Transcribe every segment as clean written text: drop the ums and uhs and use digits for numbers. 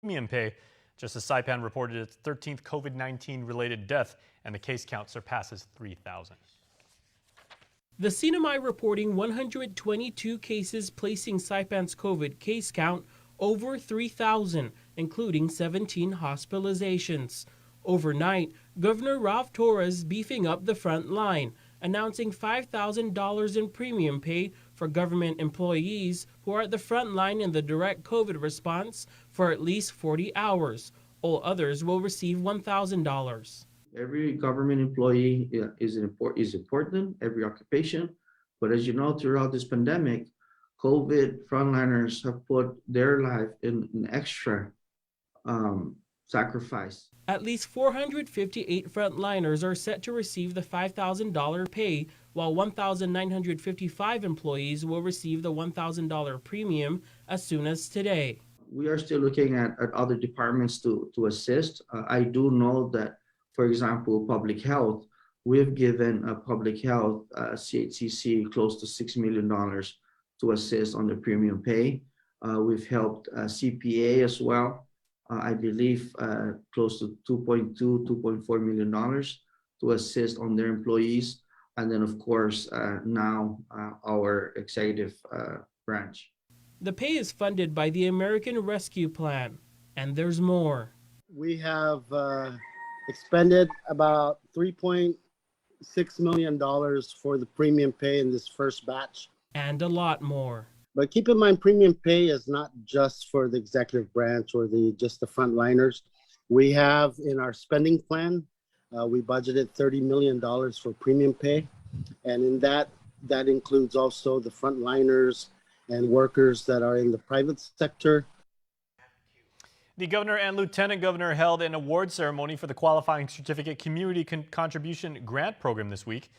premium pay, just as Saipan reported its 13th COVID-19 related death, and the case count surpasses 3,000. The CNMI reporting 122 cases, placing Saipan's COVID case count over 3,000, including 17 hospitalizations. Overnight, Governor Ralph Torres beefing up the front line, announcing $5,000 in premium pay for government employees who are at the front line in the direct COVID response for at least 40 hours. All others will receive $1,000. Every government employee is important, every occupation. But as you know, throughout this pandemic, COVID frontliners have put their life in an extra sacrifice. At least 458 frontliners are set to receive the $5,000 pay, while 1,955 employees will receive the $1,000 premium as soon as today. We are still looking at other departments to assist. I do know that, for example, public health, we've given public health CHCC close to $6 million to assist on the premium pay. We've helped CPA as well. I believe close to $2.4 million to assist on their employees. And then, of course, now our executive branch. The pay is funded by the American Rescue Plan, and there's more. We have expended about $3.6 million for the premium pay in this first batch. And a lot more. But keep in mind, premium pay is not just for the executive branch or just the frontliners. We have in our spending plan, we budgeted $30 million for premium pay. And in that includes also the frontliners and workers that are in the private sector. The governor and lieutenant governor held an award ceremony for the Qualifying Certificate Community Contribution Grant Program this week.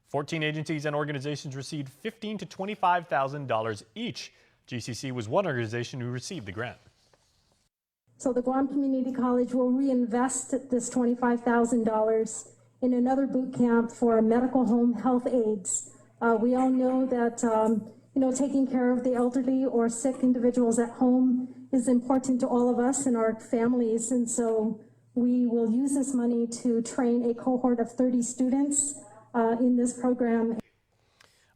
14 agencies and organizations received $15,000 to $25,000 each. GCC was one organization who received the grant. So the Guam Community College will reinvest this $25,000 in another boot camp for medical home health aides. We all know that taking care of the elderly or sick individuals at home is important to all of us and our families, and so we will use this money to train a cohort of 30 students in this program.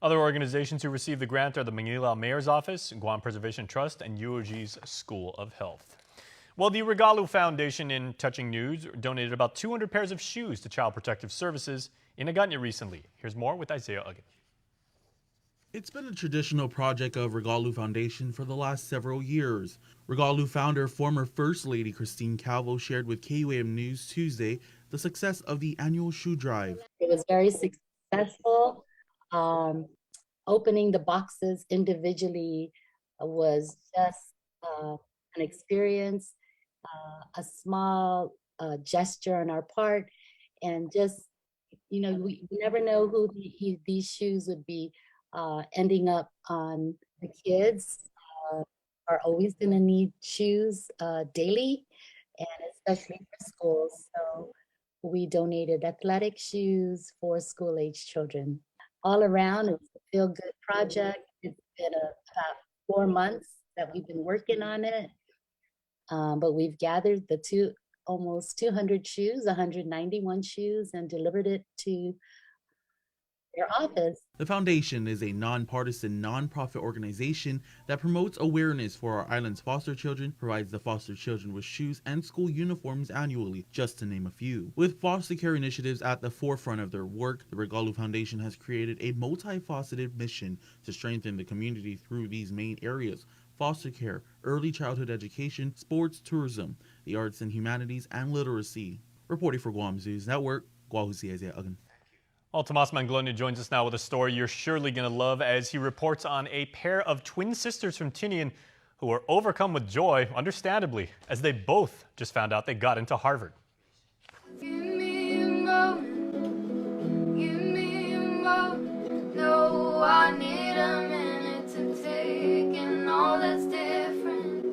Other organizations who received the grant are the Manila Mayor's Office, Guam Preservation Trust, and UOG's School of Health. Well, the Regalu Foundation, in touching news, donated about 200 pairs of shoes to Child Protective Services in Agana recently. Here's more with Isaiah Uggan. It's been a traditional project of Regalu Foundation for the last several years. Regalu founder, former First Lady Christine Calvo, shared with KUAM News Tuesday the success of the annual shoe drive. It was very successful. Opening the boxes individually was just an experience, a small gesture on our part, and just, we never know who these shoes would be ending up on. The kids are always going to need shoes daily, and especially for schools. So we donated athletic shoes for school-age children. All around, it's a feel-good project. It's been about 4 months that we've been working on it, but we've gathered almost 200 shoes, 191 shoes, and delivered it to their office. The foundation is a nonpartisan, nonprofit organization that promotes awareness for our island's foster children, provides the foster children with shoes and school uniforms annually, just to name a few. With foster care initiatives at the forefront of their work, the Regalu Foundation has created a multifaceted mission to strengthen the community through these main areas: foster care, early childhood education, sports, tourism, the arts and humanities, and literacy. Reporting for Guam News Network, Guahusi Isaiah Uggan. Well, Tomas Manglona joins us now with a story you're surely going to love as he reports on a pair of twin sisters from Tinian who are overcome with joy, understandably, as they both just found out they got into Harvard. Give me a moment, give me a moment. No, I need a minute to take in all that's different.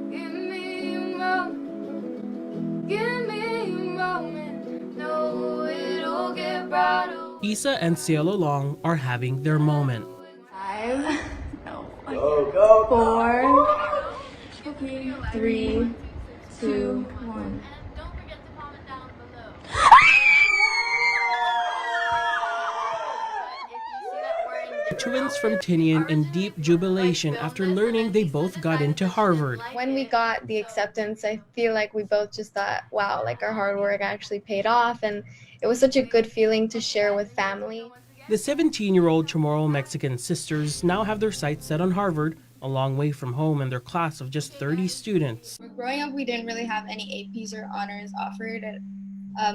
Give me a moment, give me a moment. No, it'll get brighter. Isa and Cielo Long are having their moment. 5, 4, 3, students from Tinian in deep jubilation after learning they both got into Harvard. When we got the acceptance, I feel like we both just thought, wow, like our hard work actually paid off, and it was such a good feeling to share with family. The 17-year-old Chamorro Mexican sisters now have their sights set on Harvard, a long way from home in their class of just 30 students. Growing up, we didn't really have any APs or honors offered at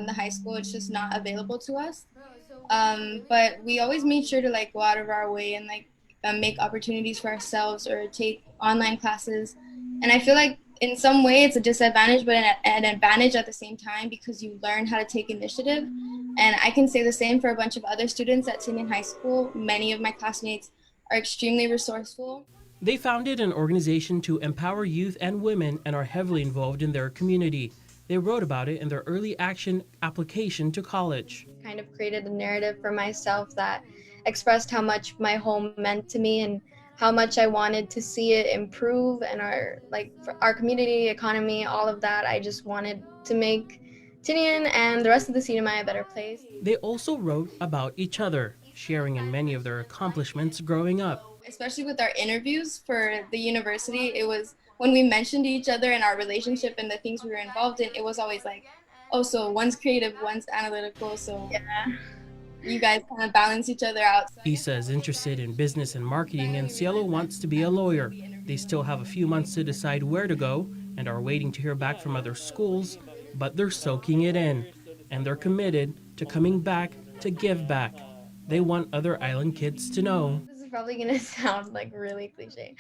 the high school. It's just not available to us. But we always made sure to like go out of our way and like make opportunities for ourselves or take online classes. And I feel like in some way it's a disadvantage, but an advantage at the same time, because you learn how to take initiative. And I can say the same for a bunch of other students at Tinian High School. Many of my classmates are extremely resourceful. They founded an organization to empower youth and women and are heavily involved in their community. They wrote about it in their early action application to college. Kind of created a narrative for myself that expressed how much my home meant to me and how much I wanted to see it improve, and our community, economy, all of that. I just wanted to make Tinian and the rest of the CNMI a better place. They also wrote about each other, sharing in many of their accomplishments growing up. Especially with our interviews for the university, it was when we mentioned each other and our relationship and the things we were involved in, it was always like, oh, so one's creative, one's analytical, so yeah, you guys kind of balance each other out. Isa is interested in business and marketing, and Cielo wants to be a lawyer. They still have a few months to decide where to go and are waiting to hear back from other schools, but they're soaking it in, and they're committed to coming back to give back. They want other island kids to know. This is probably going to sound like really cliche,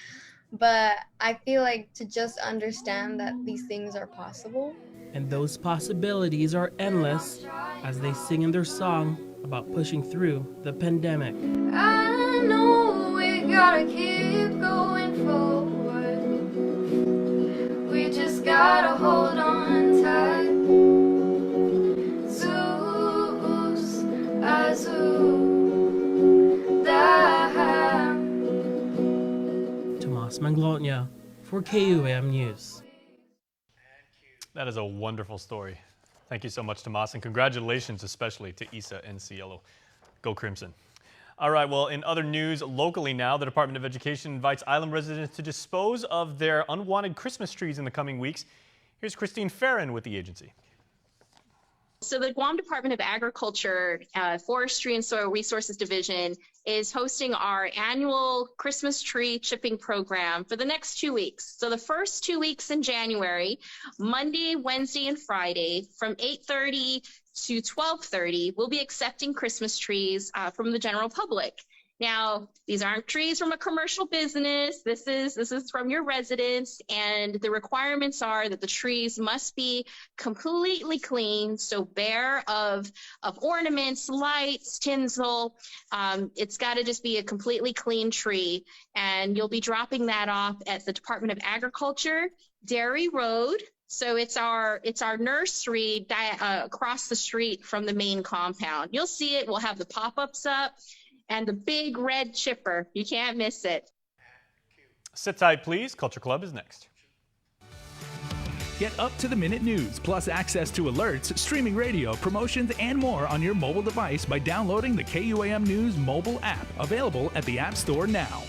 but I feel like to just understand that these things are possible. And those possibilities are endless as they sing in their song about pushing through the pandemic. I know we gotta keep going forward. We just gotta hold on tight. Zeus, Azu, Daham. Tomas Manglotnya for KUAM News. That is a wonderful story. Thank you so much, Tomas, and congratulations especially to Isa and Cielo. Go Crimson. All right, well, in other news, locally now, the Department of Education invites island residents to dispose of their unwanted Christmas trees in the coming weeks. Here's Christine Farron with the agency. So the Guam Department of Agriculture, Forestry and Soil Resources Division is hosting our annual Christmas tree chipping program for the next 2 weeks. So the first 2 weeks in January, Monday, Wednesday, and Friday from 8:30 to 12:30, we'll be accepting Christmas trees from the general public. Now, these aren't trees from a commercial business. This is from your residents, and the requirements are that the trees must be completely clean, so bare of ornaments, lights, tinsel. It's got to just be a completely clean tree, and you'll be dropping that off at the Department of Agriculture, Dairy Road. So it's our nursery across the street from the main compound. You'll see it. We'll have the pop-ups up. And the big red chipper. You can't miss it. Sit tight, please. Culture Club is next. Get up-to-the-minute news, plus access to alerts, streaming radio, promotions, and more on your mobile device by downloading the KUAM News mobile app, available at the App Store now.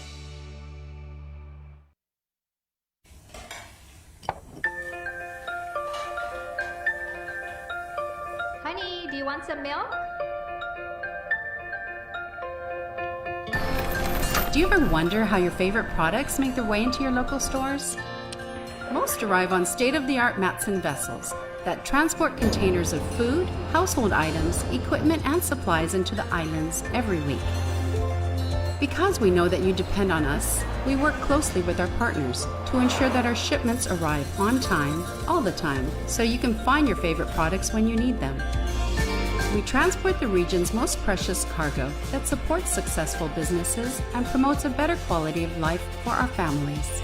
Honey, do you want some milk? Do you ever wonder how your favorite products make their way into your local stores? Most arrive on state-of-the-art Matson vessels that transport containers of food, household items, equipment, and supplies into the islands every week. Because we know that you depend on us, we work closely with our partners to ensure that our shipments arrive on time, all the time, so you can find your favorite products when you need them. We transport the region's most precious cargo that supports successful businesses and promotes a better quality of life for our families.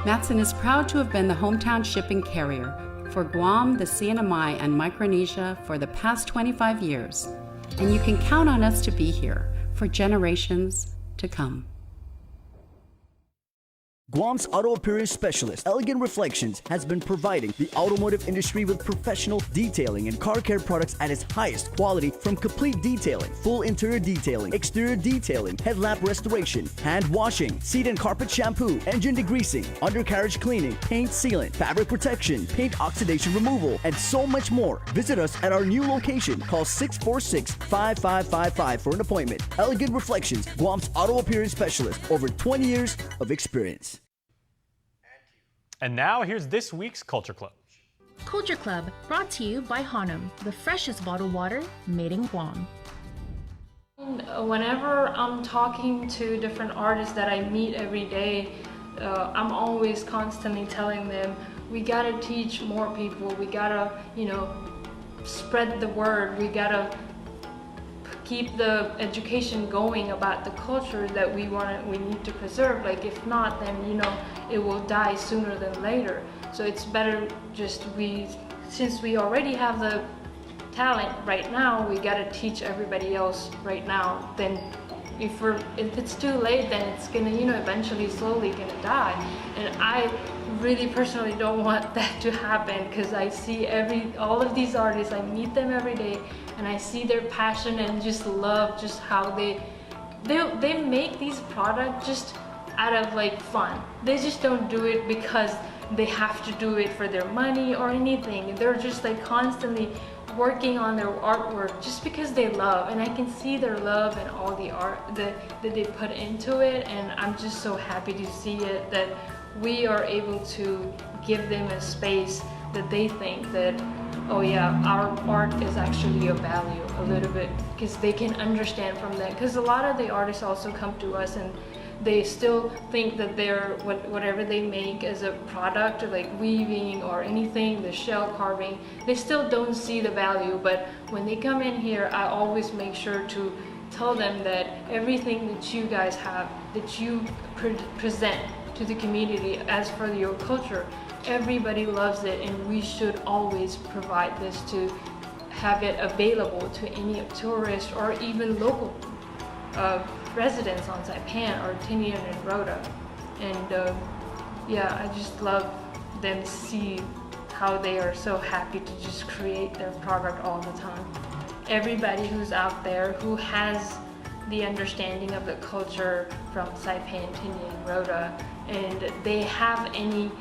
Matson is proud to have been the hometown shipping carrier for Guam, the CNMI, and Micronesia for the past 25 years, and you can count on us to be here for generations to come. Guam's auto appearance specialist, Elegant Reflections, has been providing the automotive industry with professional detailing and car care products at its highest quality, from complete detailing, full interior detailing, exterior detailing, headlamp restoration, hand washing, seat and carpet shampoo, engine degreasing, undercarriage cleaning, paint sealant, fabric protection, paint oxidation removal, and so much more. Visit us at our new location. Call 646-5555 for an appointment. Elegant Reflections, Guam's auto appearance specialist, over 20 years of experience. And now here's this week's Culture Club. Culture Club, brought to you by Hanum, the freshest bottled water made in Guam. Whenever I'm talking to different artists that I meet every day, I'm always constantly telling them, we gotta teach more people, we gotta, spread the word, we gotta keep the education going about the culture that we need to preserve. Like, if not, then it will die sooner than later. So it's better since we already have the talent right now, we gotta teach everybody else right now. Then if it's too late, then it's gonna eventually slowly gonna die. And I really personally don't want that to happen, because I see all of these artists, I meet them every day, and I see their passion and just love just how they make these products just out of fun. They just don't do it because they have to do it for their money or anything. They're just constantly working on their artwork just because they love, and I can see their love and all the art that they put into it, and I'm just so happy to see it, that we are able to give them a space that they think that, oh yeah, our art is actually of value a little bit, because they can understand from that. Because a lot of the artists also come to us and they still think that whatever they make as a product, like weaving or anything, the shell carving, they still don't see the value. But when they come in here, I always make sure to tell them that everything that you guys have, that you present to the community as for your culture, everybody loves it, and we should always provide this to have it available to any tourist or even local residents on Saipan or Tinian and Rota. And I just love them to see how they are so happy to just create their product all the time. Everybody who's out there who has the understanding of the culture from Saipan, Tinian, and Rota, and they have any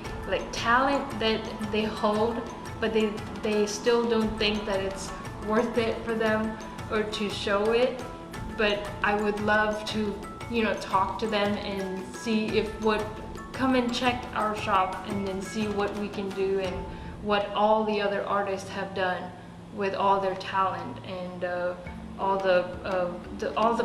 talent that they hold, but they still don't think that it's worth it for them or to show it. But I would love to, talk to them and see come and check our shop and then see what we can do and what all the other artists have done with all their talent and all the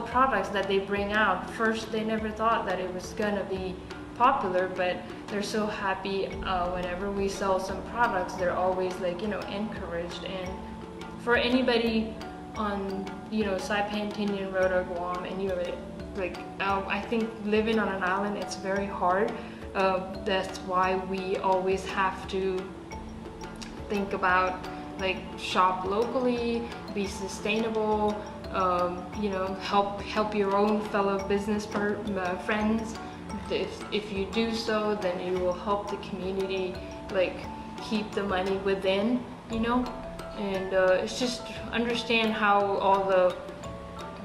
products that they bring out. First, they never thought that it was gonna be popular, but they're so happy whenever we sell some products. They're always encouraged. And for anybody on Saipan, Tinian, Rota, Guam, and I think living on an island, it's very hard. That's why we always have to think about shop locally, be sustainable, help your own fellow business friends. If you do so, then you will help the community keep the money within, and it's just understand how all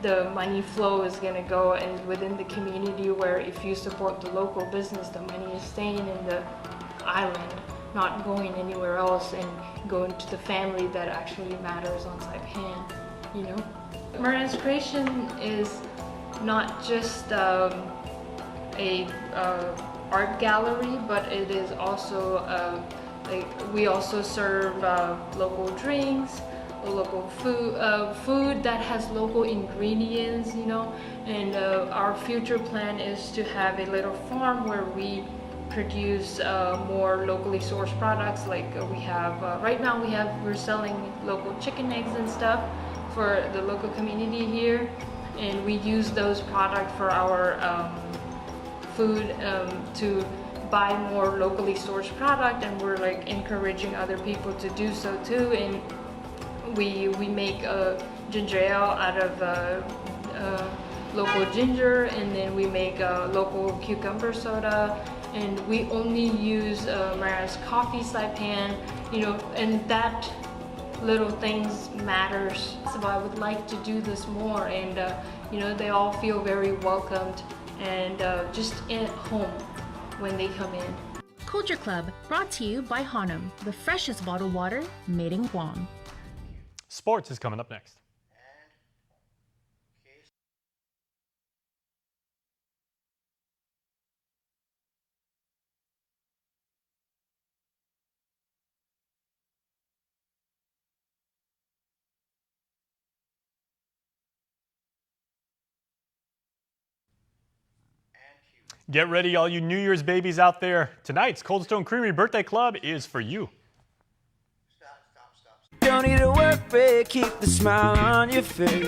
the money flow is going to go and within the community, where if you support the local business, the money is staying in the island, not going anywhere else and going to the family that actually matters on Saipan, Moran's Creation is not just a art gallery, but it is also we also serve local drinks, local food that has local ingredients, and our future plan is to have a little farm where we produce more locally sourced products. We have right now we're selling local chicken eggs and stuff for the local community here, and we use those products for our food to buy more locally sourced product, and we're encouraging other people to do so too. And we make ginger ale out of local ginger, and then we make local cucumber soda, and we only use Maria's coffee saipan, and that little things matters. So I would like to do this more, and they all feel very welcomed and just at home when they come in. Culture Club, brought to you by Hanum, the freshest bottled water made in Guam. Sports is coming up next. Get ready, all you New Year's babies out there. Tonight's Cold Stone Creamery Birthday Club is for you. Don't need a work break, keep the smile on your face.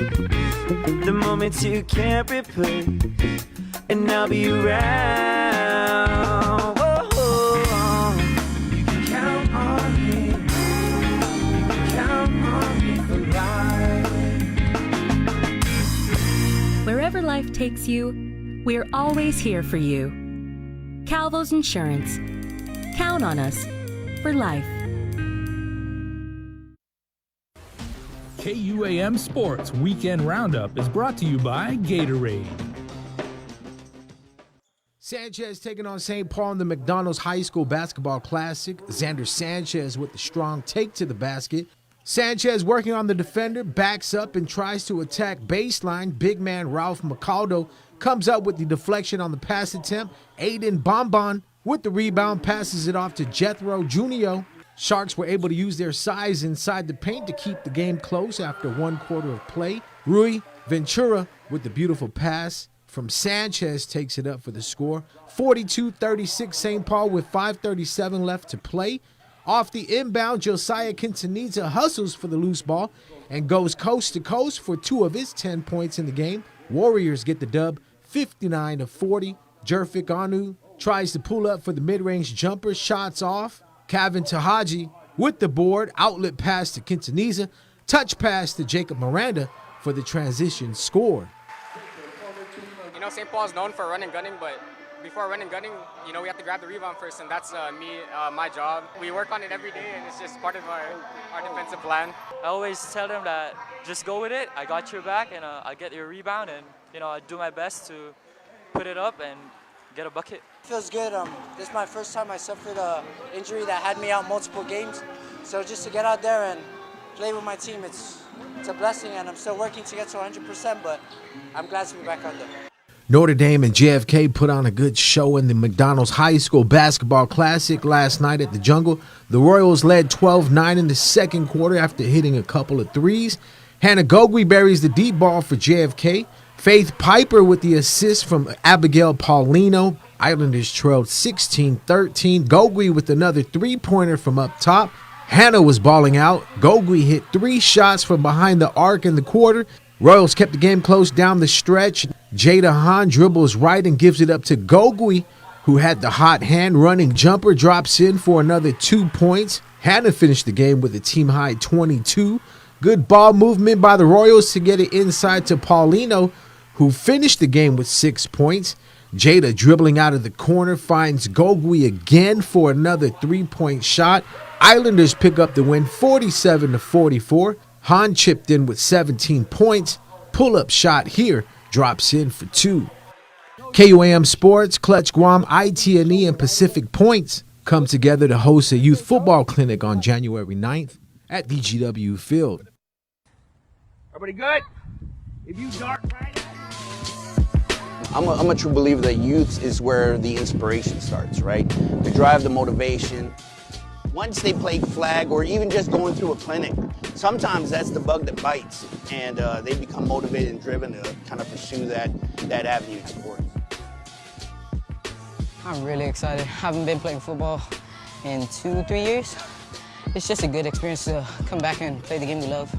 The moments you can't replace, and I'll be around. Whoa, you can count on me. You can count on me for life. Wherever life takes you, we're always here for you. Calvo's Insurance. Count on us for life. KUAM Sports Weekend Roundup is brought to you by Gatorade. Sanchez taking on St. Paul in the McDonald's High School Basketball Classic. Xander Sanchez with the strong take to the basket. Sanchez working on the defender, backs up and tries to attack baseline. Big man Ralph Macaldo comes up with the deflection on the pass attempt. Aiden Bonbon with the rebound, passes it off to Jethro Junio. Sharks were able to use their size inside the paint to keep the game close after 1 quarter of play. Rui Ventura with the beautiful pass from Sanchez takes it up for the score. 42-36 St. Paul with 5:37 left to play. Off the inbound, Josiah Quintanilla hustles for the loose ball and goes coast to coast for 2 of his 10 points in the game. Warriors get the dub 59-40. Jerfik Anu tries to pull up for the mid-range jumper, shots off. Kevin Tahaji with the board, outlet pass to Quintanilla, touch pass to Jacob Miranda for the transition score. St. Paul's known for running gunning, but before running gunning, we have to grab the rebound first, and that's my job. We work on it every day, and it's just part of our defensive plan. I always tell them that just go with it. I got your back, and I'll get your rebound, and I do my best to put it up and get a bucket. Feels good. This is my first time I suffered an injury that had me out multiple games. So just to get out there and play with my team, it's a blessing, and I'm still working to get to 100%, but I'm glad to be back out there. Notre Dame and JFK put on a good show in the McDonald's High School Basketball Classic last night at the Jungle. The Royals led 12-9 in the second quarter after hitting a couple of threes. Hannah Gogwe buries the deep ball for JFK. Faith Piper with the assist from Abigail Paulino. Islanders trailed 16-13. Gogwe with another three-pointer from up top. Hannah was balling out. Gogwe hit 3 shots from behind the arc in the quarter. Royals kept the game close down the stretch. Jada Hahn dribbles right and gives it up to Gogwe, who had the hot hand. Running jumper drops in for another 2 points. Hannah finished the game with a team-high 22. Good ball movement by the Royals to get it inside to Paulino, who finished the game with 6 points. Jada dribbling out of the corner finds Gogwe again for another 3-point shot. Islanders pick up the win 47-44. Hahn chipped in with 17 points. Pull-up shot here drops in for 2. KUAM Sports, Clutch Guam, ITNE, and Pacific Points come together to host a youth football clinic on January 9th at the GW Field. Everybody good? If you dart right. I'm a true believer that youth is where the inspiration starts, right? The drive, the motivation. Once they play flag or even just going through a clinic, sometimes that's the bug that bites, and they become motivated and driven to kind of pursue that avenue in sports. I'm really excited. I haven't been playing football in 2-3 years. It's just a good experience to come back and play the game we love.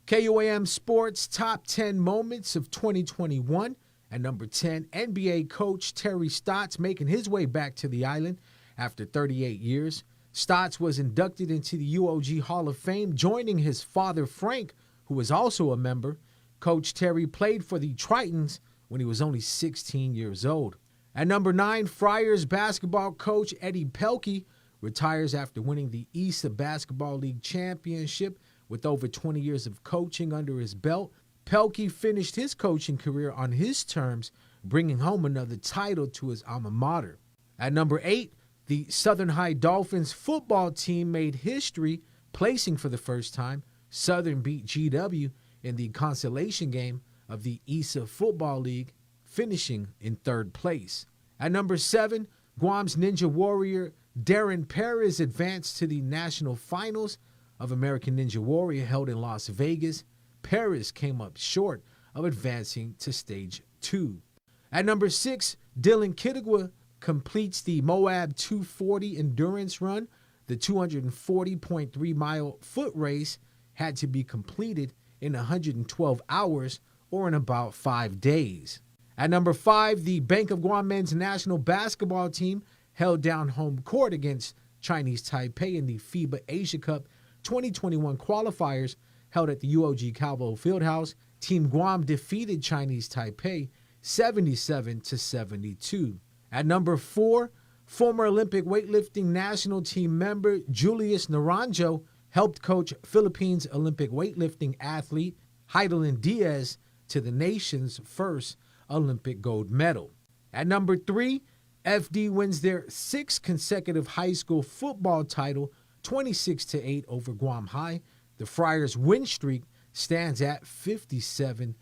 KUAM Sports Top 10 Moments of 2021. At number 10, NBA coach Terry Stotts making his way back to the island after 38 years. Stotts was inducted into the UOG Hall of Fame, joining his father, Frank, who was also a member. Coach Terry played for the Tritons when he was only 16 years old. At number 9, Friars basketball coach Eddie Pelkey retires after winning the ESA Basketball League championship with over 20 years of coaching under his belt. Pelkey finished his coaching career on his terms, bringing home another title to his alma mater. At number 8, the Southern High Dolphins football team made history, placing for the first time. Southern beat GW in the consolation game of the ESA Football League, finishing in 3rd place. At number 7, Guam's Ninja Warrior Darren Perez advanced to the national finals of American Ninja Warrior held in Las Vegas. Perez came up short of advancing to stage 2. At number 6, Dylan Kittigwa completes the Moab 240 endurance run. The 240.3-mile foot race had to be completed in 112 hours or in about 5 days. At number 5, the Bank of Guam men's national basketball team held down home court against Chinese Taipei in the FIBA Asia Cup 2021 qualifiers held at the UOG Calvo Fieldhouse. Team Guam defeated Chinese Taipei 77-72. At number 4, former Olympic weightlifting national team member Julius Naranjo helped coach Philippines Olympic weightlifting athlete Heidelin Diaz to the nation's first Olympic gold medal. At number 3, FD wins their 6th consecutive high school football title, 26-8 over Guam High. The Friars' win streak stands at 57-0.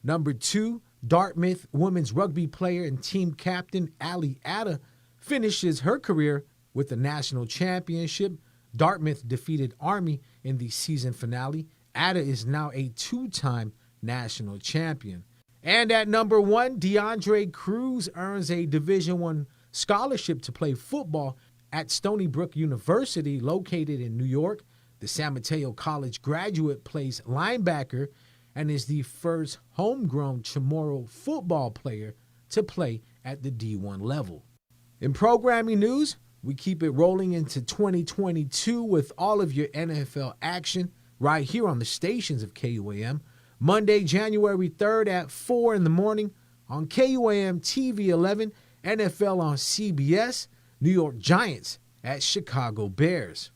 Number 2, Dartmouth women's rugby player and team captain Ali Atta finishes her career with the national championship. Dartmouth defeated Army in the season finale. Atta is now a 2-time national champion. And at number 1, DeAndre Cruz earns a Division I scholarship to play football at Stony Brook University, located in New York. The San Mateo College graduate plays linebacker and is the first homegrown Chamorro football player to play at the D1 level. In programming news, we keep it rolling into 2022 with all of your NFL action right here on the stations of KUAM. Monday, January 3rd at 4 in the morning on KUAM TV 11, NFL on CBS, New York Giants at Chicago Bears.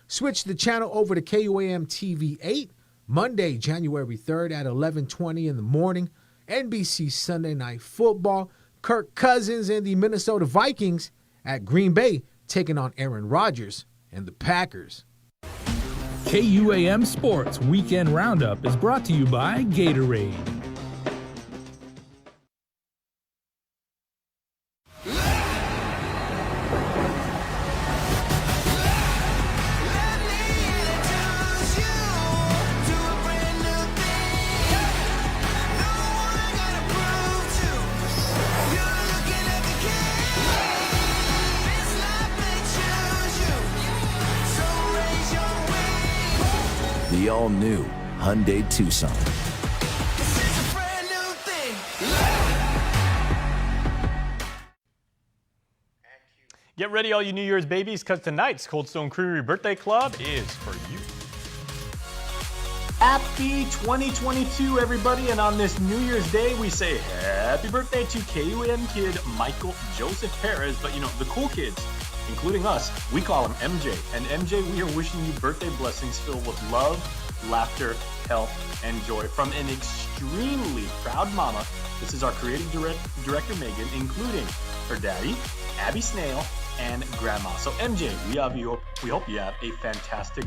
Switch the channel over to KUAM TV 8, Monday, January 3rd at 11:20 in the morning, NBC Sunday Night Football, Kirk Cousins and the Minnesota Vikings at Green Bay taking on Aaron Rodgers and the Packers. KUAM Sports Weekend Roundup is brought to you by Gatorade. The all-new Hyundai Tucson. Get ready, all you New Year's babies, because tonight's Cold Stone Creamery Birthday Club is for you. Happy 2022, everybody, and on this New Year's Day, we say happy birthday to KUAM kid Michael Joseph Perez, but you know, the cool kids, including us, we call him MJ. And MJ, we are wishing you birthday blessings filled with love, laughter, health, and joy from an extremely proud mama. This is our creative director, Megan, including her daddy, Abby Snail, and grandma. So MJ, we hope you have a fantastic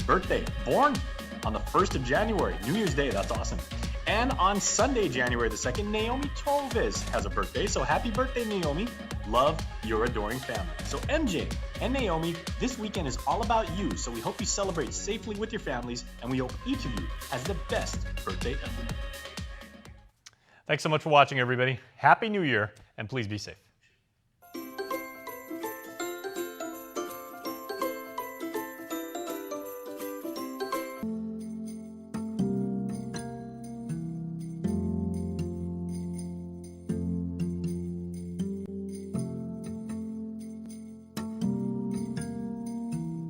birthday. Born on the 1st of January, New Year's Day, that's awesome. And on Sunday, January the 2nd, Naomi Torres has a birthday. So happy birthday, Naomi. Love your adoring family. So MJ and Naomi, this weekend is all about you. So we hope you celebrate safely with your families, and we hope each of you has the best birthday ever. Thanks so much for watching, everybody. Happy New Year, and please be safe.